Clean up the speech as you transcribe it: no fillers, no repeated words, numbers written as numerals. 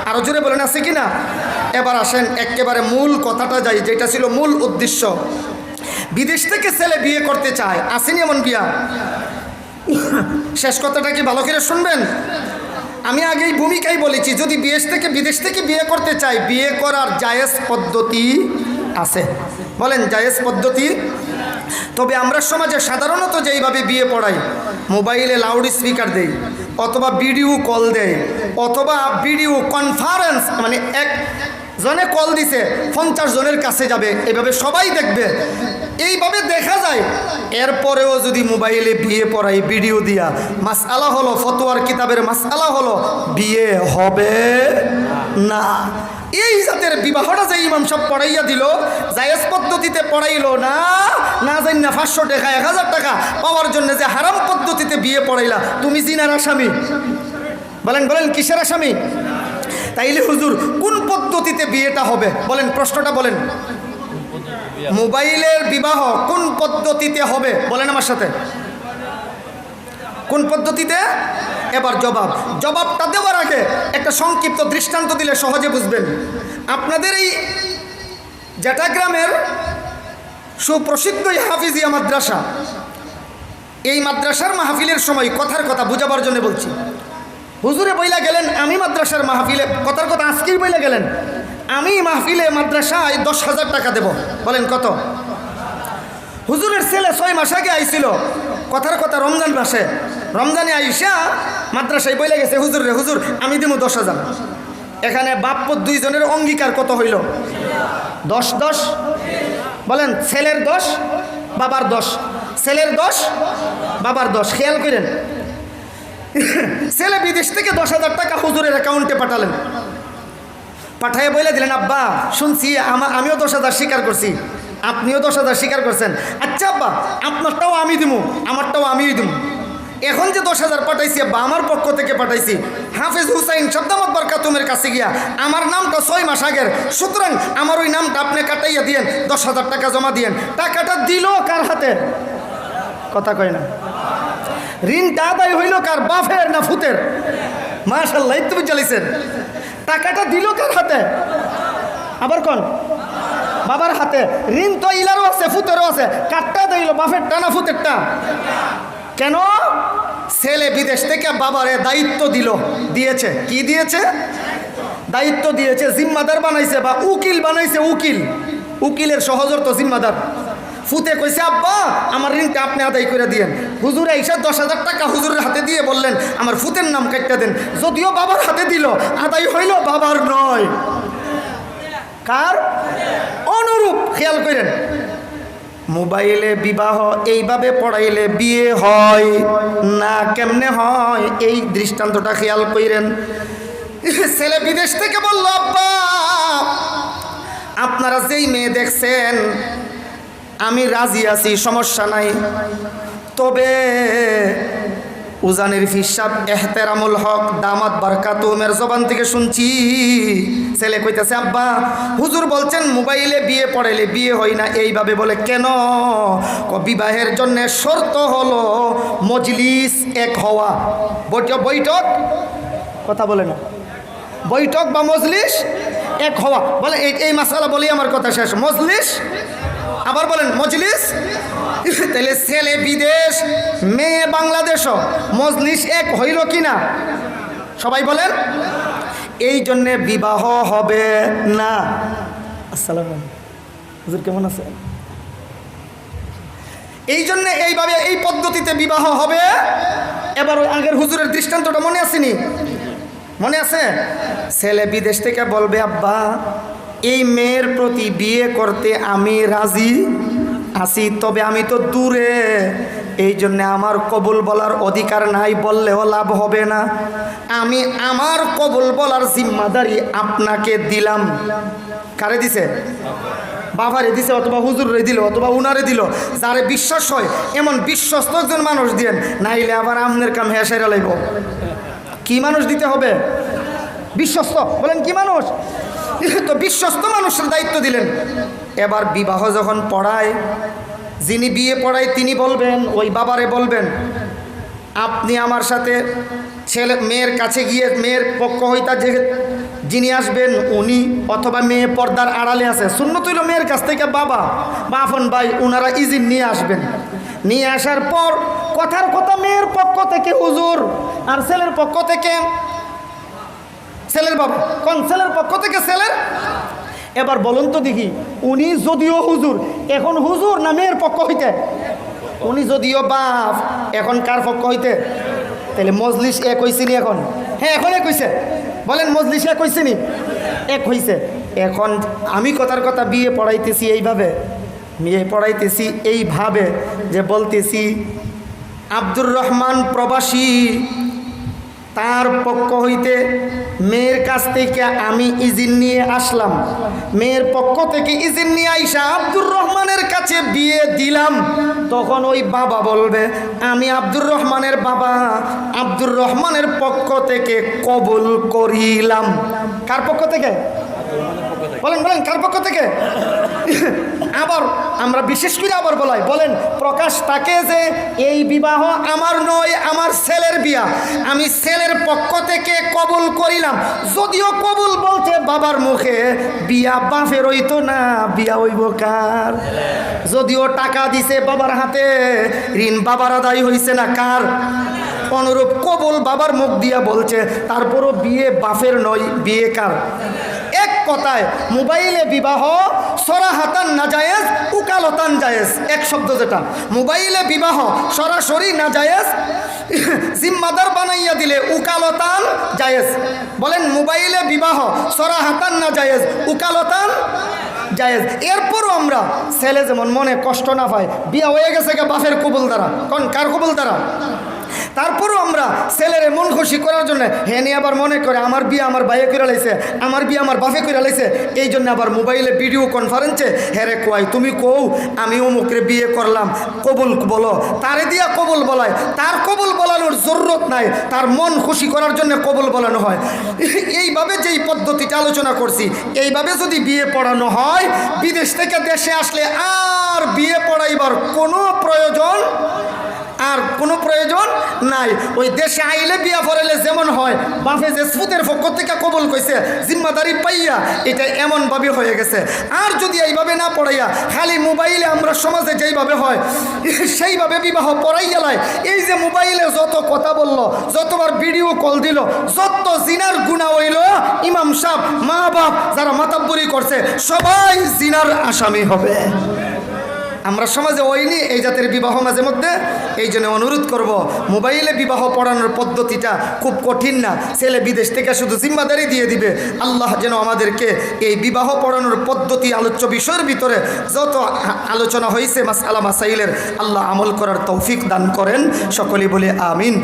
আরো জোরে বলেন আছে কি না? এবার আসেন একেবারে মূল কথাটা যাই, যেটা ছিল মূল উদ্দেশ্য। বিদেশ থেকে ছেলে বিয়ে করতে চায়, আসেনি এমন বিয়া? শেষ কথাটা কি ভালো করে শুনবেন? আমি আগেই ভূমিকায় বলেছি, যদি বিদেশ থেকে বিয়ে করতে চাই, বিয়ে করার জায়েজ পদ্ধতি আছে। বলেন জায়েজ পদ্ধতি? তবে আমরা সমাজে সাধারণত যেইভাবে বিয়ে পড়াই, মোবাইলে লাউড স্পিকার দেই, অথবা ভিডিও কল দেয়, অথবা ভিডিও কনফারেন্স, মানে একজনে কল দিছে 50 জনের কাছে যাবে, এভাবে সবাই দেখবে, এইভাবে দেখা যায়। এরপরেও যদি মোবাইলে বিয়ে পড়াই ভিডিও দিয়া, মাসআলা হলো, ফতোয়ার কিতাবের মাসআলা হলো বিয়ে হবে না। এই জাতের বিবাহটা যে ইমাম সাহেব পড়াইয়া দিল, জায়েজ পদ্ধতিতে পড়াইলো না, না জানি না 500 টাকা 1000 টাকা পাওয়ার জন্য যে হারাম পদ্ধতিতে বিয়ে পড়াইলা, তুমি জিনার আসামি। বলেন বলেন কিসের আসামি? তাইলে হুজুর কোন পদ্ধতিতে বিয়েটা হবে? বলেন, প্রশ্নটা বলেন। মোবাইলের বিবাহ কোন পদ্ধতিতে হবে? বলেন আমার সাথে, কোন পদ্ধতিতে? এবার জবাবটা দেওয়ার আগে একটা সংক্ষিপ্ত দৃষ্টান্ত দিলে সহজে বুঝবেন। আপনাদের এই জেঠাগ্রামের সুপ্রসিদ্ধ হাফিজিয়া মাদ্রাসা, এই মাদ্রাসার মাহফিলের সময় কথার কথা বুঝাবার জন্য বলছি। হুজুরে বইলা গেলেন আমি মাদ্রাসার মাহফিলে, কথার কথা আজকেই বইলা গেলেন আমি মাহফিলে মাদ্রাসায় 10,000 টাকা দেব। বলেন কত? হুজুরের ছেলে 6 মাস আগে আইছিল, কথার কথা রমজান মাসে, রমজানে আইসা মাদ্রাসায় বইলে গেছে হুজুরে, হুজুর আমি দিব 10,000। এখানে বাপ্য 2 জনের অঙ্গীকার কত হইল? 10 বলেন, ছেলের 10 বাবার 10, ছেলের 10 বাবার 10। খেয়াল করেন, ছেলে বিদেশ থেকে 10,000 টাকা হুজুরের অ্যাকাউন্টে পাঠালেন, পাঠাইয়া বলে দিলেন আব্বা শুনছি আমিও 10,000 স্বীকার করছি, আপনিও 10,000 স্বীকার করছেন, আচ্ছা আব্বা আপনারটাও আমি দিব, আমারটাও আমিই দিব। এখন যে 10,000 পাঠাইছি আব্বা, আমার পক্ষ থেকে পাঠাইছি হাফেজ হুসাইন সাদ্দামাত বারকাতুমের কাছে গিয়া, আমার নামটা 6 মাস আগের, সুতরাং আমার ওই নামটা আপনি কাটাইয়া দিয়েন, 10,000 টাকা জমা দিয়েন। টাকাটা দিল কার হাতে? কথা কয় না। ঋণটা আদায় হইল কার? বাপের না ফুতের? মাশাআল্লাহ, তুমি চালিয়েছেন। টাকাটা দিল কার হাতে? আবার কোন? বাবার হাতে। ঋণ তো ইলারও আছে ফুতেরও আছে, কারটা দিল? বাপেরটা না ফুতেরটা? কেন? ছেলে বিদেশ থেকে বাবারে দায়িত্ব দিয়েছে। কি দিয়েছে? দায়িত্ব দিয়েছে, জিম্মাদার বানাইছে, বা উকিল বানাইছে। উকিলের সহজর তো জিম্মাদার। ফুতে কইছে আব্বা আমার ঋণটা আপনি আদায় করে দিয়েন। হুজুর আইসা 10,000 টাকা হুজুরের হাতে দিয়ে বললেন আমার ফুতের নাম কাটতে দেন। যদিও বাবার হাতে দিল, আদায় হইল বাবার নয়, কার? অনুরূপ। খেয়াল করেন, মোবাইলে বিবাহ এইভাবে পড়াইলে বিয়ে হয় না, কেমনে হয় এই দৃষ্টান্তটা খেয়াল করেন। ছেলে বিদেশ থেকে বলল আব্বা আপনারা যেই মেয়ে দেখছেন আমি রাজি আছি, সমস্যা নাই, তবে উজানের ফিসাব এহতেরামুল হক দামাত বারকাতুমের জবান থেকে শুনছি, ছেলে কইতেছে আব্বা হুজুর বলছেন মোবাইলে বিয়ে পড়াইলে বিয়ে হয় না, এইভাবে বলে কেন? বিবাহের জন্য শর্ত হলো মজলিস এক হওয়া। বৈঠক, কথা বলে না, বৈঠক বা মজলিস এক হওয়া। বলে এই মাসালা বলি আমার কথা শেষ। মজলিস, আবার বলেন মজলিস। তাহলে ছেলে বিদেশ, মেয়ে বাংলাদেশও, মজলিস এক হইল কি না? সবাই বলেন। এই জন্যে বিবাহ হবে না। আসসালামু আলাইকুম হুজুর, কেমন আছেন? এই জন্যে এইভাবে এই পদ্ধতিতে বিবাহ হবে। এবার আগের হুজুরের দৃষ্টান্তটা মনে আসেনি? মনে আছে? ছেলে বিদেশ থেকে বলবে আব্বা এই মেয়ের প্রতি বিয়ে করতে আমি রাজি আছি, তবে আমি তো দূরে, এই জন্য আমার কবুল বলার অধিকার নাই, বললেও লাভ হবে না, আমি আমার কবুল বলার জিম্মাদারি আপনাকে দিলাম। কারে দিছে? বাবারে দিছে, অথবা হুজুরে দিল, অথবা উনারে দিল। যারে বিশ্বাস হয় এমন বিশ্বস্ত একজন মানুষ দিয়েন, নাইলে আবার আমনের কাম হেসাইরা লাইব। কি মানুষ দিতে হবে? বিশ্বস্ত। বলেন কি মানুষ? তো বিশ্বস্ত মানুষের দায়িত্ব দিলেন। এবার বিবাহ যখন পড়ায়, যিনি বিয়ে পড়ায় তিনি বলবেন, ওই বাবারে বলবেন আপনি আমার সাথে ছেলে মেয়ের কাছে গিয়ে মেয়ের পক্ষ হইতা যে যিনি আসবেন উনি, অথবা মেয়ে পর্দার আড়ালে আছে, সুন্নত হইল মেয়ের কাছ থেকে বাবা বা আপন ভাই ওনারা ইজিন নিয়ে আসবেন। নিয়ে আসার পর কথার কথা মেয়ের পক্ষ থেকে হুজুর, আর ছেলের পক্ষ থেকে ছেলের বাবা, কোন ছেলের পক্ষ থেকে ছেলের। এবার বলুন তো দেখি, উনি যদিও হুজুর, এখন হুজুর না মেয়ের পক্ষ হইতে? উনি যদিও বাপ, এখন কার পক্ষ হইতে? তাহলে মজলিস এক হইছে নি এখন? হ্যাঁ এখন এক হইছে। বলেন মজলিস এক হইছে নি? এক হইছে। এখন আমি কথার কথা বিয়ে পড়াইতেছি এইভাবে, বিয়ে পড়াইতেছি এইভাবে যে বলতেছি আব্দুর রহমান প্রবাসী, তার পক্ষ হইতে মেয়ের কাছ থেকে আমি ইজিন নিয়ে আসলাম, মেয়ের পক্ষ থেকে ইজিন নিয়ে আইসা আব্দুর রহমানের কাছে বিয়ে দিলাম। তখন ওই বাবা বলবে আমি আব্দুর রহমানের বাবা, আব্দুর রহমানের পক্ষ থেকে কবুল করিলাম। কার পক্ষ থেকে? বলেন বলেন কার পক্ষ থেকে? আবার আমরা বিশেষ করে আবার বলাই, বলেন প্রকাশ তাকে যে এই বিবাহ আমার নয়, আমার ছেলের বিয়া, আমি ছেলের পক্ষ থেকে কবুল করিলাম। যদিও কবুল বলতে বাবার মুখে, বিয়া বাপের হইতো না, বিয়া হইব কার? যদিও টাকা দিছে বাবার হাতে, ঋণ বাবার আদায় হইছে না কার? অনুরূপ কবুল বাবার মুখ দিয়া বলছে, তারপরও বিয়ে বাপের নয়, বিয়ে কার? এক কথায় মোবাইলে বিবাহ সরাহাতান নাজায়েজ, উকালতান জায়েজ। এক শব্দ যেটা, মোবাইলে বিবাহ সরাসরি নাজায়েজ, জিম্মাদার বানাইয়া দিলে উকালতান জায়েজ। বলেন মোবাইলে বিবাহ সরাহাতান নাজায়েজ, উকালতান জায়েজ। এরপরও আমরা ছেলে যেমন মনে কষ্ট না পায়, বিয়া হয়ে গেছে বাপের কবুল দ্বারা, কোন কার কবুল দ্বারা? তারপরও আমরা ছেলের মন খুশি করার জন্য হেনে আবার মনে করে আমার বিয়ে আমার ভাইয়ে করে লাইছে, আমার বিয়ে আমার বাপে করে লাইছে, এই জন্য আবার মোবাইলে ভিডিও কনফারেন্সে হেরে কয় তুমি কও আমি অমুকরে বিয়ে করলাম, কবুল বলো। তারে দিয়া কবুল বলায়, তার কবুল বলানোর জরুরত নাই, তার মন খুশি করার জন্য কবুল বলানো হয়। এইভাবে যেই পদ্ধতিটা আলোচনা করছি, এইভাবে যদি বিয়ে পড়ানো হয়, বিদেশ থেকে দেশে আসলে আর বিয়ে পড়াইবার কোনো প্রয়োজন নাই। ওই দেশে আইলে বিয়া পড়াইলে যেমন হয়, বাপে যে সুদের পক্ষ থেকে কবুল কইছে জিম্মাদারি পাইয়া, এটা এমনভাবে হয়ে গেছে। আর যদি এইভাবে না পড়াইয়া খালি মোবাইলে আমরা সমাজে যেইভাবে হয় সেইভাবে বিবাহ পড়াইয়া লাই, এই যে মোবাইলে যত কথা বলল, যতবার ভিডিও কল দিল, যত জিনার গুনাহ হইল, ইমাম সাহেব মা বাপ যারা মাতাব্বরি করছে সবাই জিনার আসামি হবে। আমরা সমাজে ওইনি এই জাতের বিবাহ মাঝে মধ্যে। এই জন্য অনুরোধ করব, মোবাইলে বিবাহ পড়ানোর পদ্ধতিটা খুব কঠিন না, ছেলে বিদেশ থেকে শুধু জিম্মাদারি দিয়ে দিবে। আল্লাহ যেন আমাদেরকে এই বিবাহ পড়ানোর পদ্ধতি আলোচ্য বিষয়ের ভিতরে যত আলোচনা হয়েছে মাসআলা মাসাইলের, আল্লাহ আমল করার তৌফিক দান করেন। সকলেই বলে আমিন।